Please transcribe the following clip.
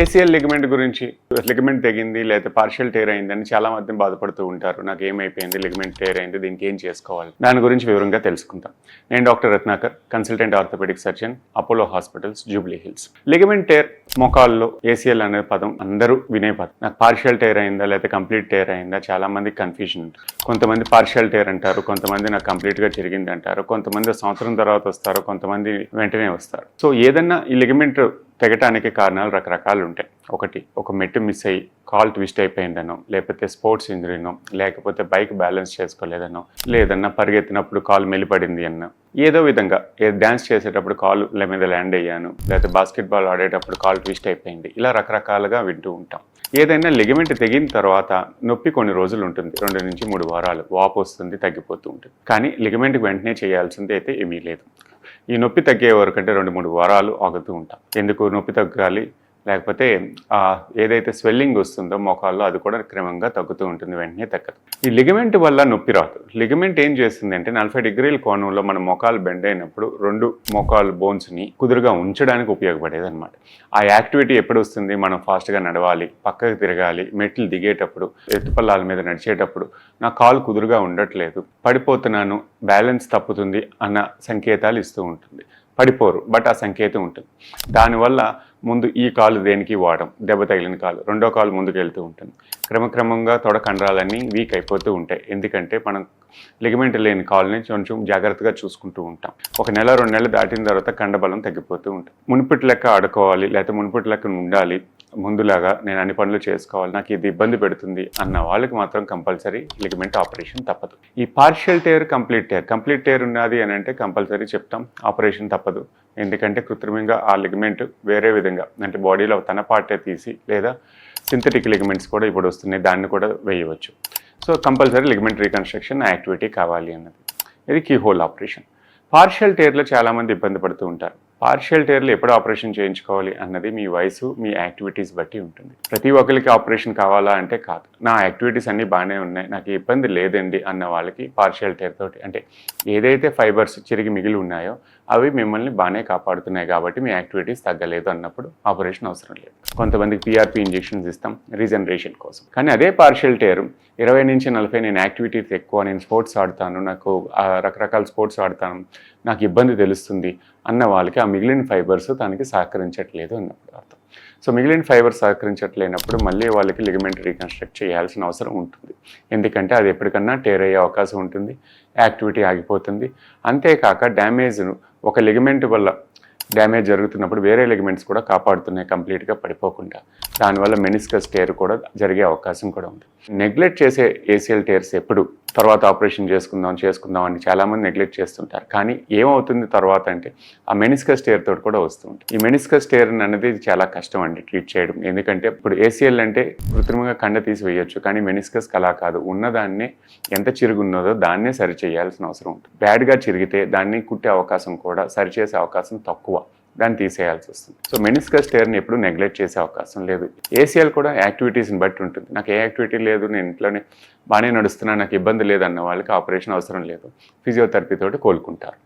ACL ligament గురించి ligament తెగింది లేకపోతే partial tear అయిందని చాలా మంది బాధపడుతూ ఉంటారు. నాకు ఏమైపోయింది, లిగమెంట్ టేర్ అయింది, దీనికి ఏం చేసుకోవాలి, దాని గురించి వివరంగా తెలుసుకుందాం. నేను doctor Ratnakar, consultant orthopaedic surgeon, Apollo hospitals, Jubilee Hills. Ligament tear మోకాల్లో ఏసీఎల్ అనే పదం అందరూ వినే పదం. నాకు పార్షియల్ టేర్ అయిందా లేదా కంప్లీట్ టేర్ అయిందా చాలా మంది కన్ఫ్యూజన్ ఉంటుంది. కొంతమంది పార్షియల్ టేర్ అంటారు, కొంతమంది నాకు కంప్లీట్గా జరిగింది అంటారు, కొంతమంది సంవత్సరం తర్వాత వస్తారు, కొంతమంది వెంటనే వస్తారు. సో ఏదన్నా ఈ లిగమెంట్ తెగటానికి కారణాలు రకరకాలు ఉంటాయి. ఒకటి, ఒక మెట్టు మిస్ అయ్యి కాల్ ట్విస్ట్ అయిపోయిందనో, లేకపోతే స్పోర్ట్స్ ఇంజరీనో, లేకపోతే బైక్ బ్యాలెన్స్ చేసుకోలేదనో, లేదన్నా పరిగెత్తినప్పుడు కాలు మెలిపడింది అన్న, ఏదో విధంగా డ్యాన్స్ చేసేటప్పుడు కాలు మీద ల్యాండ్ అయ్యాను, లేకపోతే బాస్కెట్బాల్ ఆడేటప్పుడు కాల్ ట్విస్ట్ అయిపోయింది, ఇలా రకరకాలుగా వింటూ ఉంటాం. ఏదైనా లిగమెంట్ తెగిన తర్వాత నొప్పి కొన్ని రోజులు ఉంటుంది, 2 నుంచి 3 వారాలు వాపు వస్తుంది, తగ్గిపోతూ ఉంటుంది. కానీ లిగమెంట్కి వెంటనే చేయాల్సింది అయితే ఏమీ లేదు. ఈ నొప్పి తగ్గే వరకంటే 2-3 వారాలు ఆగుతూ ఉంటాం. ఎందుకు నొప్పి తగ్గాలి, లేకపోతే ఏదైతే స్వెల్లింగ్ వస్తుందో మోకాల్లో అది కూడా క్రమంగా తగ్గుతూ ఉంటుంది, వెంటనే తగ్గదు. ఈ లిగమెంట్ వల్ల నొప్పి రాదు. లిగమెంట్ ఏం చేస్తుంది అంటే 40 డిగ్రీల కోణంలో మన మోకాలు బెండ్ అయినప్పుడు 2 మోకాలు బోన్స్ని కుదురుగా ఉంచడానికి ఉపయోగపడేది అనమాట. ఆ యాక్టివిటీ ఎప్పుడు వస్తుంది, మనం ఫాస్ట్గా నడవాలి, పక్కకు తిరగాలి, మెట్లు దిగేటప్పుడు, ఎత్తుపల్లాల మీద నడిచేటప్పుడు నా కాలు కుదురుగా ఉండట్లేదు, పడిపోతున్నాను, బ్యాలెన్స్ తప్పుతుంది అన్న సంకేతాలు ఇస్తూ ఉంటుంది. పడిపోరు, బట్ ఆ సంకేతం ఉంటుంది. దానివల్ల ముందు ఈ కాలు దేనికి వాడడం, దెబ్బ తగిలిన కాలు, రెండో కాలు ముందుకు వెళ్తూ ఉంటుంది. క్రమక్రమంగా తొడ కండరాలన్నీ వీక్ అయిపోతూ ఉంటాయి. ఎందుకంటే మనం లిగమెంట్ లేని కాలుని కొంచెం జాగ్రత్తగా చూసుకుంటూ ఉంటాం. 1 నెల 2 నెలలు దాటిన తర్వాత కండబలం తగ్గిపోతూ ఉంటుంది. మునుపటి లెక్క ఆడుకోవాలి, లేకపోతే మునుపటి లెక్క ఉండాలి, ముందులాగా నేను అన్ని పనులు చేసుకోవాలి, నాకు ఇది ఇబ్బంది పెడుతుంది అన్న వాళ్ళకి మాత్రం కంపల్సరీ లిగమెంట్ ఆపరేషన్ తప్పదు. ఈ పార్షియల్ టేర్, కంప్లీట్ టేర్ ఉన్నది అని అంటే కంపల్సరీ చెప్తాం ఆపరేషన్ తప్పదు. ఎందుకంటే కృత్రిమంగా ఆ లిగమెంట్ వేరే విధంగా అంటే బాడీలో తన పార్టే తీసి, లేదా సింథటిక్ లిగమెంట్స్ కూడా ఇప్పుడు వస్తున్నాయి, దాన్ని కూడా వేయవచ్చు. So compulsory ligament reconstruction activity కావాలి అన్నది. ఇది కీ హోల్ ఆపరేషన్. పార్షియల్ టేర్లో చాలామంది ఇబ్బంది పడుతూ ఉంటారు. పార్షియల్ టేర్లు ఎప్పుడు ఆపరేషన్ చేయించుకోవాలి అన్నది మీ వయసు, మీ యాక్టివిటీస్ బట్టి ఉంటుంది. ప్రతి ఒక్కరికి ఆపరేషన్ కావాలా అంటే కాదు. నా యాక్టివిటీస్ అన్నీ బాగానే ఉన్నాయి, నాకు ఇబ్బంది లేదండి అన్న వాళ్ళకి పార్షియల్ టేర్ తోటి అంటే ఏదైతే ఫైబర్స్ చిరిగి మిగిలి ఉన్నాయో అవి మిమ్మల్ని బాగానే కాపాడుతున్నాయి కాబట్టి మీ యాక్టివిటీస్ తగ్గలేదు అన్నప్పుడు ఆపరేషన్ అవసరం లేదు. కొంతమందికి పిఆర్పి ఇంజెక్షన్స్ ఇస్తాం రీజనరేషన్ కోసం. కానీ అదే పార్షియల్ టేర్ 20 నుంచి 40 నేను యాక్టివిటీస్ ఎక్కువ, నేను స్పోర్ట్స్ ఆడతాను, నాకు రకరకాల స్పోర్ట్స్ ఆడతాను, నాకు ఇబ్బంది తెలుస్తుంది అన్న వాళ్ళకి ఆ మిగిలిన ఫైబర్స్ తనకి సహకరించట్లేదు అన్నప్పుడు అర్థం. సో మిగిలిన ఫైబర్స్ సహకరించట్లేనప్పుడు మళ్ళీ వాళ్ళకి లిగమెంట్ రీకన్స్ట్రక్ట్ చేయాల్సిన అవసరం ఉంటుంది. ఎందుకంటే అది ఎప్పటికన్నా టేర్ అయ్యే అవకాశం ఉంటుంది, యాక్టివిటీ ఆగిపోతుంది. అంతేకాక డ్యామేజ్ను ఒక లిగమెంట్ వల్ల డ్యామేజ్ జరుగుతున్నప్పుడు వేరే లిగమెంట్స్ కూడా కాపాడుతున్నాయి కంప్లీట్గా పడిపోకుండా. దానివల్ల మెనిస్కస్ టేర్ కూడా జరిగే అవకాశం కూడా ఉంది. నెగ్లెక్ట్ చేసే ఏసీఎల్ టేర్స్ ఎప్పుడు తర్వాత ఆపరేషన్ చేసుకుందాం అని చాలామంది నెగ్లెక్ట్ చేస్తుంటారు. కానీ ఏమవుతుంది తర్వాత అంటే ఆ మెనిస్కస్ టేర్ తోటి కూడా వస్తుంది. ఈ మెనిస్కస్ టేర్ అనేది చాలా కష్టం అండి ట్రీట్ చేయడం. ఎందుకంటే ఇప్పుడు ఏసీఎల్ అంటే కృత్రిమంగా కండ తీసి వేయొచ్చు, కానీ మెనిస్కస్ అలా కాదు. ఉన్నదాన్నే ఎంత చిరుగున్నదో దాన్నే సరి చేయాల్సిన అవసరం ఉంటుంది. బ్యాడ్గా చిరిగితే దాన్ని కుట్టే అవకాశం కూడా, సరిచేసే అవకాశం తక్కువ, దాన్ని తీసేయాల్సి వస్తుంది. సో మెనిస్కస్ టేర్ని ఎప్పుడు నెగ్లెక్ట్ చేసే అవకాశం లేదు. ఏసీఎల్ కూడా యాక్టివిటీస్ని బట్టి ఉంటుంది. నాకు ఏ యాక్టివిటీ లేదు, నేను ఇంట్లోనే బాగానే నడుస్తున్నా, నాకు ఇబ్బంది లేదన్న వాళ్ళకి ఆపరేషన్ అవసరం లేదు, ఫిజియోథెరపీ తోటి కోలుకుంటారు.